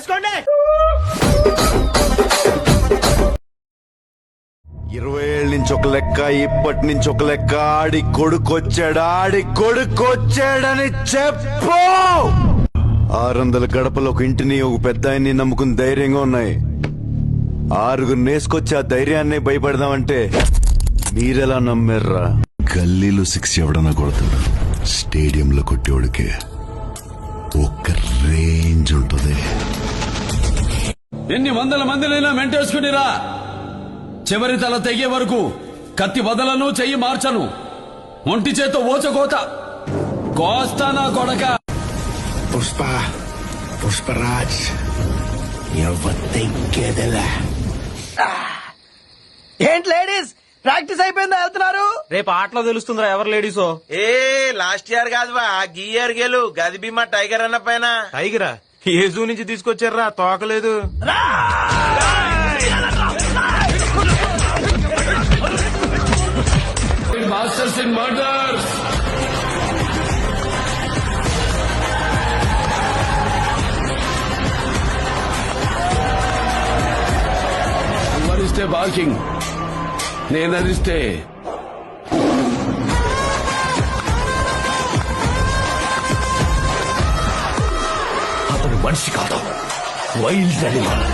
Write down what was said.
వేసుకోండి. 20 ఏళ్ళ నుంచి ఒక లెక్క, ఇప్పటి నుంచి ఒక లెక్క. ఆడి కొడుకొచ్చాడని చెప్పు. 600 గడపలు ఒక ఇంటిని, ఒక పెద్ద ఆయన్ని నమ్ముకుని ధైర్యంగా ఉన్నాయి. 6 నేసుకొచ్చి ఆ ధైర్యాన్ని భయపడదామంటే మీరెలా నమ్మారా? గల్లీలో 6 ఎవడన్నా కొడతాడు, స్టేడియంలో కొట్టేవాడికి ఒక్క రేంజ్ ఉంటుంది. ఎన్ని వందల మందినైనా మెంటేసుకునిరా, చివరి తల తెగే వరకు కత్తి వదలను, చెయ్యి మార్చను, ఒంటి చేతో ఓచకోత కోస్తానా కొడక. పుష్పరాజ్ ఏంటి లేడీస్ ప్రాక్టీస్ అయిపోయిందా? వెళ్తున్నారు? రేపు ఆటలో తెలుస్తుందిరా ఎవరు లేడీసో. ఏ లాస్ట్ ఇయర్ కాదువా, గీ ఇయర్ గెలు గది బీమా టైగర్ అన్న పైన. టైగరా ఏ జూ నుంచి తీసుకొచ్చారా? తోకలేదు. Masters in murder. ఎవరిస్తే బాకింగ్, నేనరిస్తే అతను మనిషి కాదు, వైల్డ్ అనిమల్.